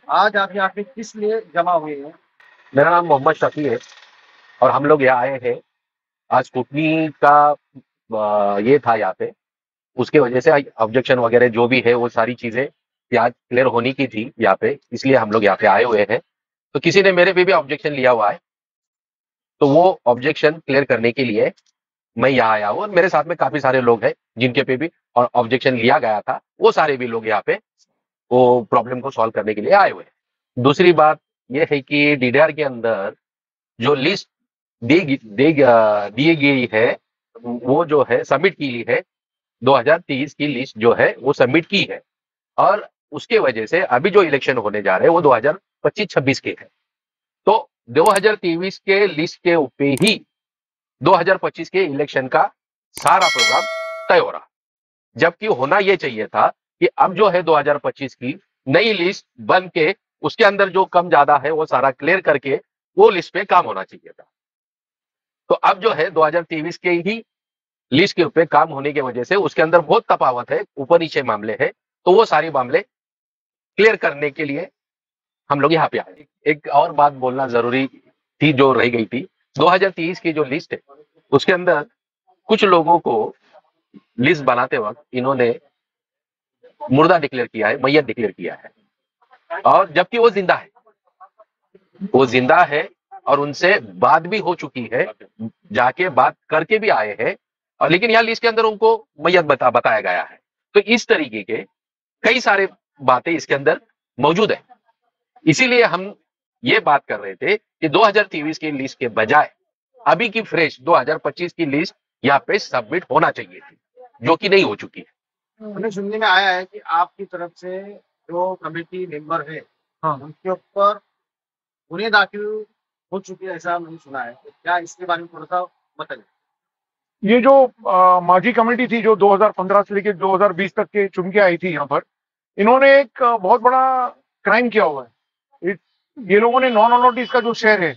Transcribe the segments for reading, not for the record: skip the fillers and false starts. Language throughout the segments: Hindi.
आज आप यहाँ पे किस लिए जमा हुए हैं? मेरा नाम मोहम्मद शफी है और हम लोग यहाँ आए हैं। आज स्कूटनी का ये था यहाँ पे, उसके वजह से ऑब्जेक्शन वगैरह जो भी है वो सारी चीजें आज क्लियर होनी की थी यहाँ पे, इसलिए हम लोग यहाँ पे आए हुए हैं। तो किसी ने मेरे पे भी ऑब्जेक्शन लिया हुआ है, तो वो ऑब्जेक्शन क्लियर करने के लिए मैं यहाँ आया हूँ और मेरे साथ में काफी सारे लोग हैं जिनके पे भी और ऑब्जेक्शन लिया गया था, वो सारे भी लोग यहाँ पे वो प्रॉब्लम को सॉल्व करने के लिए आए हुए हैं। दूसरी बात ये है कि डीडीआर के अंदर जो लिस्ट दी गई है, वो जो है सबमिट की है, 2023 की लिस्ट जो है वो सबमिट की है। और उसके वजह से अभी जो इलेक्शन होने जा रहे हैं वो 2025-26 के हैं। तो 2023 के लिस्ट के ऊपर ही 2025 के इलेक्शन का सारा प्रोग्राम तय हो रहा, जबकि होना यह चाहिए था कि अब जो है 2025 की नई लिस्ट बन के उसके अंदर जो कम ज्यादा है वो सारा क्लियर करके वो लिस्ट पे काम होना चाहिए था। तो अब जो है 2023 के ही लिस्ट के ऊपर काम होने की वजह से उसके अंदर बहुत तफावत है, ऊपर नीचे मामले है, तो वो सारे मामले क्लियर करने के लिए हम लोग यहाँ पे आए। एक और बात बोलना जरूरी थी जो रह गई थी, 2023 की जो लिस्ट है उसके अंदर कुछ लोगों को लिस्ट बनाते वक्त इन्होंने मुर्दा डिक्लेयर किया है, मैयत डिक्लेयर किया है, और जबकि वो जिंदा है, वो जिंदा है और उनसे बात भी हो चुकी है, जाके बात करके भी आए हैं, और लेकिन यहाँ लिस्ट के अंदर उनको मैयत बताया गया है। तो इस तरीके के कई सारे बातें इसके अंदर मौजूद है। इसीलिए हम ये बात कर रहे थे कि 2023 की लिस्ट के बजाय अभी की फ्रेश 2025 की लिस्ट यहाँ पे सबमिट होना चाहिए थी, जो कि नहीं हो चुकी है। हमें सुनने में आया है कि आपकी तरफ से जो कमेटी मेंबर है, हाँ, उनके ऊपर गुन्हे दाखिल हो चुके हैं, ऐसा मैंने सुना है। तो क्या इसके बारे में थोड़ा सा बताइए। ये जो मांझी कमेटी थी जो 2015 से लेकर 2020 तक के चुन के आई थी यहाँ पर, इन्होंने एक बहुत बड़ा क्राइम किया हुआ है। ये लोगों ने नॉन अलोटीज का जो शेयर है,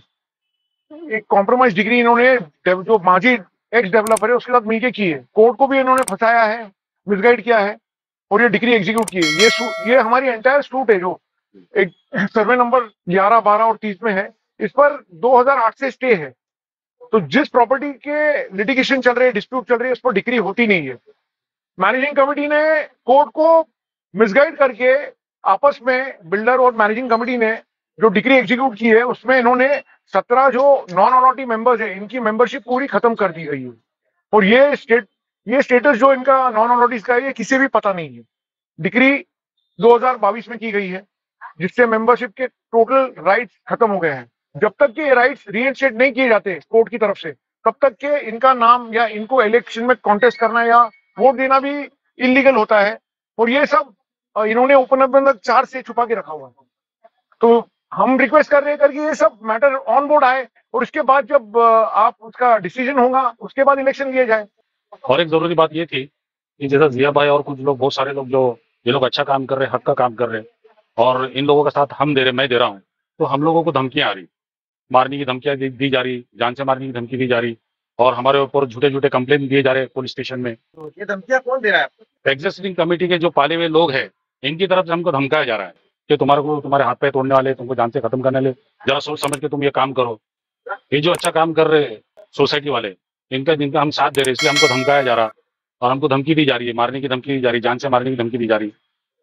एक कॉम्प्रोमाइज डिग्री इन्होंने जो मांझी एक्स डेवलपर है उसके साथ मिलकर की है। कोर्ट को भी इन्होंने फंसाया है, मिसगाइड किया है और ये डिग्री एग्जीक्यूट की है। ये हमारी एंटायर सूट है जो एक सर्वे नंबर 11, 12 और 30 में है। इस पर 2008 से स्टे है। तो जिस प्रॉपर्टी के लिटिगेशन चल रहे हैं, डिस्प्यूट चल रही है, उस पर डिक्री होती नहीं है। मैनेजिंग कमेटी ने कोर्ट को मिसगाइड करके आपस में बिल्डर और मैनेजिंग कमेटी ने जो डिक्री एग्जीक्यूट की है उसमें इन्होंने 17 जो नॉन अलॉटी मेंबर्स है इनकी मेंबरशिप पूरी खत्म कर दी गई है। और ये स्टेटस जो इनका नॉन अलॉटीज का है ये किसी भी पता नहीं है। डिक्री 2022 में की गई है जिससे मेंबरशिप के टोटल राइट्स खत्म हो गए हैं। जब तक के राइट्स रीइंस्टेट नहीं किए जाते कोर्ट की तरफ से, तब तक के इनका नाम या इनको इलेक्शन में कॉन्टेस्ट करना या वोट देना भी इलीगल होता है। और ये सब इन्होंने ओपन चार से छुपा के रखा हुआ है। तो हम रिक्वेस्ट कर रहे हैं कि ये सब मैटर ऑन बोर्ड आए और इसके बाद जब आप उसका डिसीजन होगा उसके बाद इलेक्शन लिए जाए। और एक जरूरी बात ये थी कि जैसा जिया भाई और कुछ लोग, बहुत सारे लोग जो ये लोग अच्छा काम कर रहे हैं, हक का काम कर रहे हैं, और इन लोगों का साथ हम दे रहे, मैं दे रहा हूँ, तो हम लोगों को धमकियां आ रही, मारने की धमकियां दी जा रही, जान से मारने की धमकी दी जा रही, और हमारे ऊपर झूठे झूठे कंप्लेन दिए जा रहे हैं पुलिस स्टेशन में। तो ये धमकियां कौन दे रहा है आपको? एग्जिस्टिंग कमेटी के जो पाले हुए लोग हैं इनकी तरफ से हमको धमकाया जा रहा है कि तुम्हारे हाथ पैर तोड़ने वाले, तुमको जान से खत्म करने वाले, जरा सोच समझ के तुम ये काम करो। ये जो अच्छा काम कर रहे हैं सोसाइटी वाले, जिनका हम साथ दे रहे हैं, इसलिए हमको धमकाया जा रहा और हमको धमकी दी जा रही है, मारने की धमकी दी जा रही, जान से मारने की धमकी दी जा रही,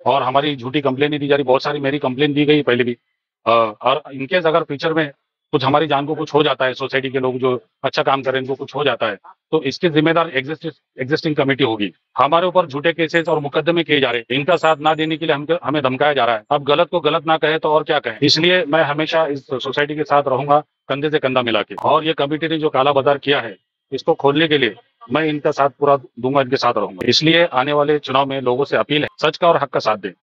और हमारी झूठी कंप्लेन दी जा रही। बहुत सारी मेरी कंप्लेन दी गई पहले भी, और इनकेस अगर फ्यूचर में कुछ हमारी जान को कुछ हो जाता है, सोसाइटी के लोग जो अच्छा काम कर रहे हैं इनको कुछ हो जाता है, तो इसकी जिम्मेदार एग्जिस्टिंग कमेटी होगी। हमारे ऊपर झूठे केसेस और मुकदमे किए जा रहे हैं, इनका साथ ना देने के लिए हमें धमकाया जा रहा है। अब गलत को गलत ना कहे तो और क्या कहे, इसलिए मैं हमेशा इस सोसाइटी के साथ रहूंगा, कंधे से कंधा मिला के। और ये कमेटी ने जो काला बाजार किया है इसको खोलने के लिए मैं इनका साथ पूरा दूंगा, इनके साथ रहूंगा। इसलिए आने वाले चुनाव में लोगों से अपील है, सच का और हक का साथ दें।